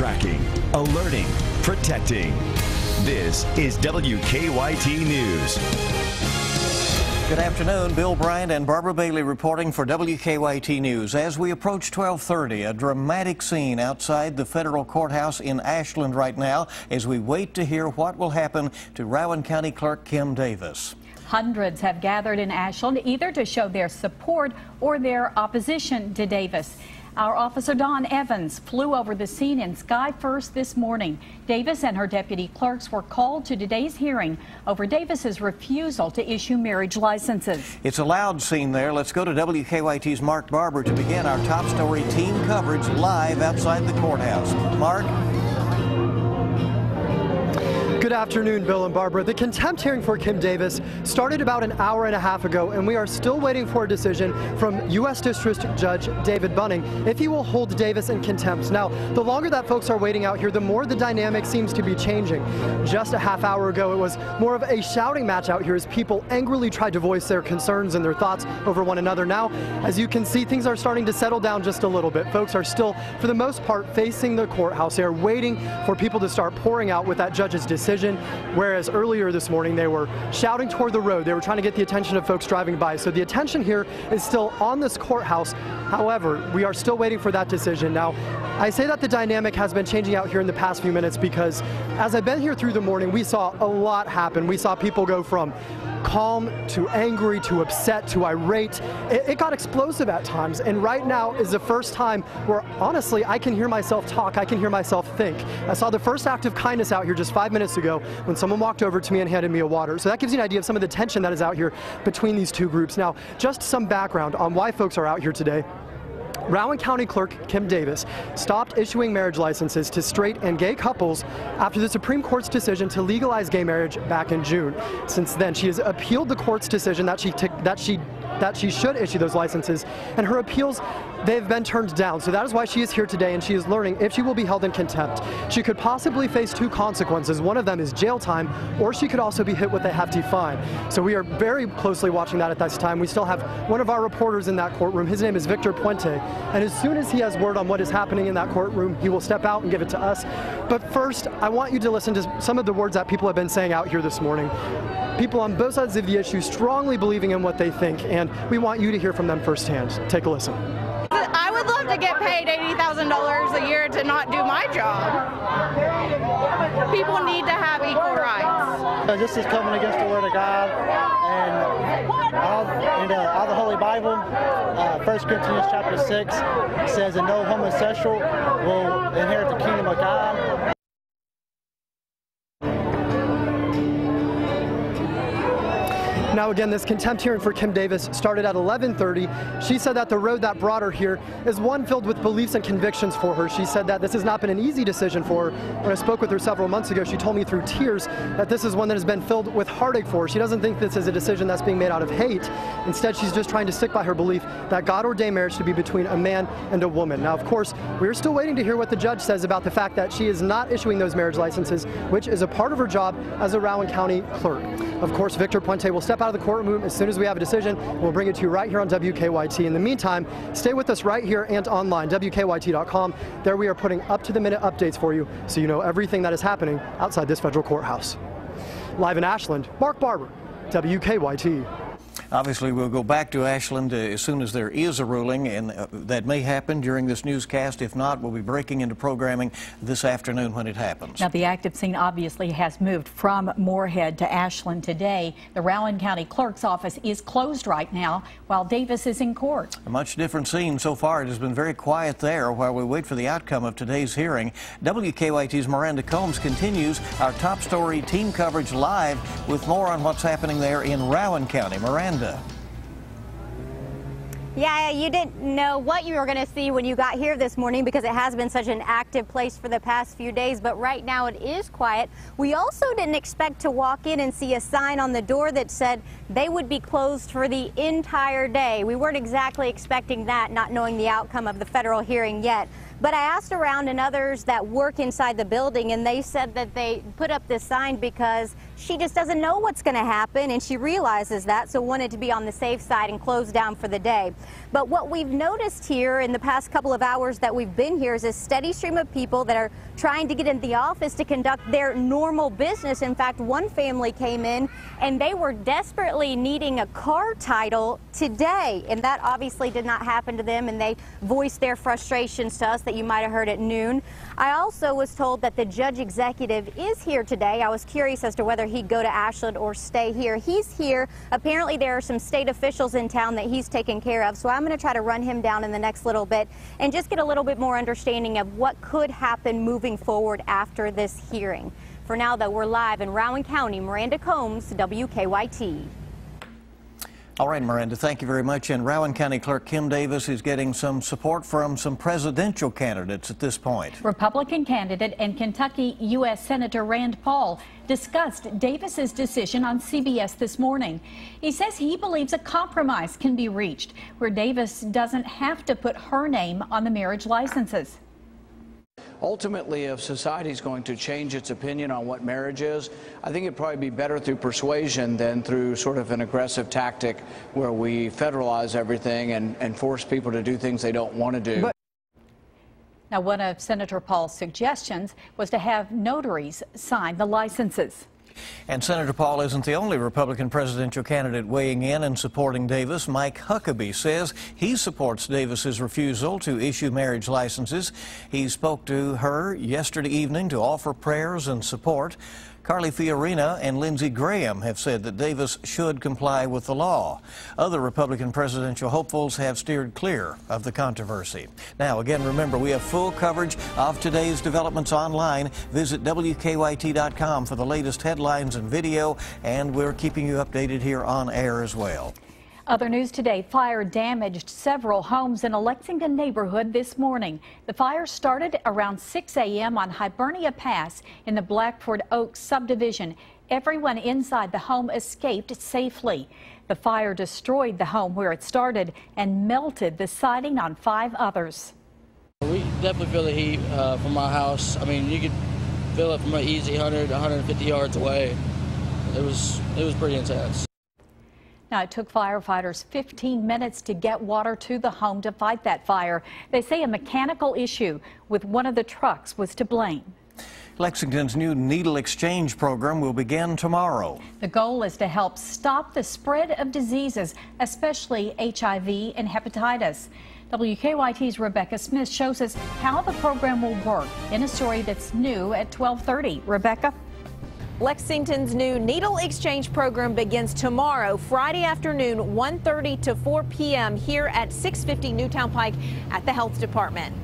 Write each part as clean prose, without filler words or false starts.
Tracking, alerting, protecting. This is WKYT News. Good afternoon. Bill Bryant and Barbara Bailey reporting for WKYT News. As we approach 12:30, a dramatic scene outside the federal courthouse in Ashland right now as we wait to hear what will happen to Rowan County Clerk Kim Davis. Hundreds have gathered in Ashland either to show their support or their opposition to Davis. Our officer Don Evans flew over the scene in Sky First this morning. Davis and her deputy clerks were called to today's hearing over Davis's refusal to issue marriage licenses. It's a loud scene there. Let's go to WKYT's Mark Barber to begin our top story team coverage live outside the courthouse. Mark? Good afternoon, Bill and Barbara. The contempt hearing for Kim Davis started about an hour and a half ago, and we are still waiting for a decision from U.S. District Judge David Bunning if he will hold Davis in contempt. Now, the longer that folks are waiting out here, the more the dynamic seems to be changing. Just a half hour ago, it was more of a shouting match out here as people angrily tried to voice their concerns and their thoughts over one another. Now, as you can see, things are starting to settle down just a little bit. Folks are still, for the most part, facing the courthouse. They are waiting for people to start pouring out with that judge's decision. Whereas earlier this morning they were shouting toward the road. They were trying to get the attention of folks driving by. So the attention here is still on this courthouse. However, we are still waiting for that decision. Now, I say that the dynamic has been changing out here in the past few minutes because as I've been here through the morning, we saw a lot happen. We saw people go from calm to angry to upset to irate. It got explosive at times, and right now is the first time where honestly I can hear myself talk, I can hear myself think. I saw the first act of kindness out here just 5 minutes ago when someone walked over to me and handed me a water. So that gives you an idea of some of the tension that is out here between these two groups. Now, just some background on why folks are out here today. Rowan County Clerk Kim Davis stopped issuing marriage licenses to straight and gay couples after the Supreme Court's decision to legalize gay marriage back in June. Since then, she has appealed the court's decision that she should issue those licenses, and her appeals, they've been turned down. So that is why she is here today, and she is learning if she will be held in contempt. She could possibly face two consequences. One of them is jail time, or she could also be hit with a hefty fine. So we are very closely watching that at this time. We still have one of our reporters in that courtroom. His name is Victor Puente, and as soon as he has word on what is happening in that courtroom, he will step out and give it to us. But first, I want you to listen to some of the words that people have been saying out here this morning. People on both sides of the issue strongly believing in what they think, and we want you to hear from them firsthand. Take a listen. I would love to get paid $80,000 a year to not do my job. People need to have equal rights. This is coming against the Word of God and all the Holy Bible. 1 Corinthians chapter 6 says that no homosexual will inherit the kingdom of God. Now again, this contempt hearing for Kim Davis started at 11:30. She said that the road that brought her here is one filled with beliefs and convictions for her. She said that this has not been an easy decision for her. When I spoke with her several months ago, she told me through tears that this is one that has been filled with heartache for her. She doesn't think this is a decision that's being made out of hate. Instead, she's just trying to stick by her belief that God ordained marriage to be between a man and a woman. Now, of course, we're still waiting to hear what the judge says about the fact that she is not issuing those marriage licenses, which is a part of her job as a Rowan County clerk. Of course, Victor Puente will step out of the courtroom as soon as we have a decision. We'll bring it to you right here on WKYT. In the meantime, stay with us right here and online, WKYT.com. There we are putting up-to-the-minute updates for you so you know everything that is happening outside this federal courthouse. Live in Ashland, Mark Barber, WKYT. Obviously, we'll go back to Ashland as soon as there is a ruling, and that may happen during this newscast. If not, we'll be breaking into programming this afternoon when it happens. Now, the active scene obviously has moved from Moorhead to Ashland today. The Rowan County Clerk's office is closed right now while Davis is in court. A much different scene so far. It has been very quiet there while we wait for the outcome of today's hearing. WKYT's Miranda Combs continues our top story team coverage live with more on what's happening there in Rowan County. Miranda. Yeah, you didn't know what you were going to see when you got here this morning because it has been such an active place for the past few days, but right now it is quiet. We also didn't expect to walk in and see a sign on the door that said they would be closed for the entire day. We weren't exactly expecting that, not knowing the outcome of the federal hearing yet. But I asked around and others that work inside the building, and they said that they put up this sign because she just doesn't know what's going to happen, and she realizes that, so wanted to be on the safe side and close down for the day. But what we've noticed here in the past couple of hours that we've been here is a steady stream of people that are trying to get into the office to conduct their normal business. In fact, one family came in and they were desperately needing a car title today, and that obviously did not happen to them, and they voiced their frustrations to us that you might have heard at noon. I also was told that the judge executive is here today. I was curious as to whether he'd go to Ashland or stay here. He's here. Apparently there are some state officials in town that he's taking care of, so I'm going to try to run him down in the next little bit and just get a little bit more understanding of what could happen moving forward after this hearing. For now, though, we're live in Rowan County. Miranda Combs, WKYT. All right, Miranda, thank you very much. And Rowan County Clerk Kim Davis is getting some support from some presidential candidates at this point. Republican candidate and Kentucky U.S. Senator Rand Paul discussed Davis's decision on CBS this morning. He says he believes a compromise can be reached where Davis doesn't have to put her name on the marriage licenses. Ultimately, if society is going to change its opinion on what marriage is, I think it'd probably be better through persuasion than through sort of an aggressive tactic where we federalize everything and force people to do things they don't want to do. Now, one of Senator Paul's suggestions was to have notaries sign the licenses. And Senator Paul isn't the only Republican presidential candidate weighing in and supporting Davis. Mike Huckabee says he supports Davis's refusal to issue marriage licenses. He spoke to her yesterday evening to offer prayers and support. Carly Fiorina and Lindsey Graham have said that Davis should comply with the law. Other Republican presidential hopefuls have steered clear of the controversy. Now, again, remember, we have full coverage of today's developments online. Visit WKYT.com for the latest headlines and video, and we're keeping you updated here on air as well. Other news today, fire damaged several homes in a Lexington neighborhood this morning. The fire started around 6 a.m. on Hibernia Pass in the Blackford Oaks subdivision. Everyone inside the home escaped safely. The fire destroyed the home where it started and melted the siding on 5 others. We definitely feel the heat from my house. I mean, you could feel it from an easy 100 to 150 yards away. It was pretty intense. Now, it took firefighters 15 minutes to get water to the home to fight that fire. They say a mechanical issue with one of the trucks was to blame. Lexington's new needle exchange program will begin tomorrow. The goal is to help stop the spread of diseases, especially HIV and hepatitis. WKYT's Rebecca Smith shows us how the program will work in a story that's new at 12:30. Rebecca? Lexington's new needle exchange program begins tomorrow, Friday afternoon, 1:30 to 4 p.m. here at 650 Newtown Pike at the Health Department.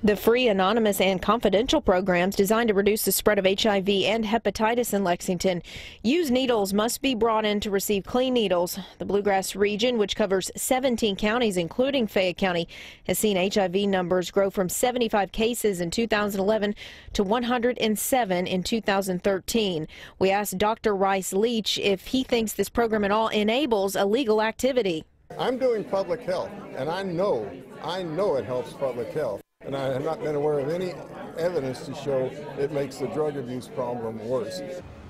The free, anonymous, and confidential programs designed to reduce the spread of HIV and hepatitis in Lexington. Used needles must be brought in to receive clean needles. The Bluegrass region, which covers 17 counties, including Fayette County, has seen HIV numbers grow from 75 cases in 2011 to 107 in 2013. We asked Dr. Rice Leach if he thinks this program at all enables illegal activity. I'm doing public health, and I know it helps public health. And I have not been aware of any evidence to show it makes the drug abuse problem worse.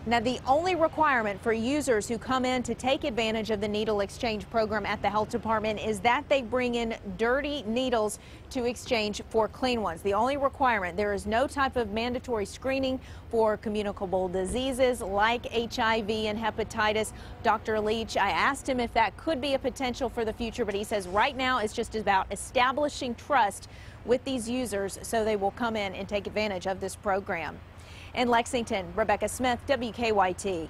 Now, the only requirement for users who come in to take advantage of the needle exchange program at the health department is that they bring in dirty needles to exchange for clean ones. The only requirement. There is no type of mandatory screening for communicable diseases like HIV and hepatitis. Dr. Leach, I asked him if that could be a potential for the future, but he says right now it's just about establishing trust with these users so they will come in and take advantage of this program. In Lexington, Rebecca Smith, WKYT.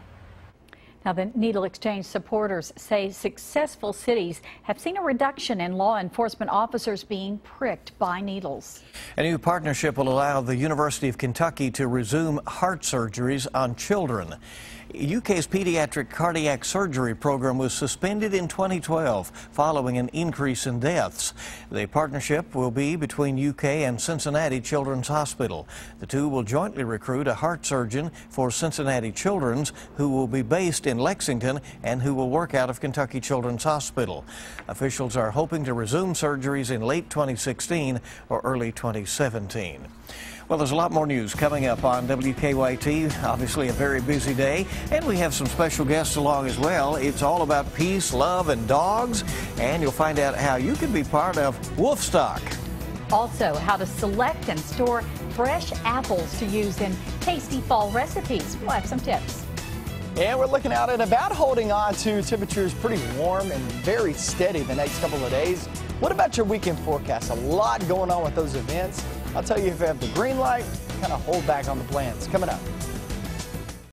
Now, the needle exchange supporters say successful cities have seen a reduction in law enforcement officers being pricked by needles. A new partnership will allow the University of Kentucky to resume heart surgeries on children. UK's pediatric cardiac surgery program was suspended in 2012 following an increase in deaths. The partnership will be between UK and Cincinnati Children's Hospital. The two will jointly recruit a heart surgeon for Cincinnati Children's, who will be based in Lexington and who will work out of Kentucky Children's Hospital. Officials are hoping to resume surgeries in late 2016 or early 2017. 2017. Well, there's a lot more news coming up on WKYT. Obviously a very busy day, and we have some special guests along as well. It's all about peace, love, and dogs, and you'll find out how you can be part of Wolfstock. Also, how to select and store fresh apples to use in tasty fall recipes. We'll have some tips. And we're looking out at about holding on to temperatures pretty warm and very steady the next couple of days. What about your weekend forecast? A lot going on with those events. I'll tell you if you have the green light, kind of hold back on the plans. Coming up.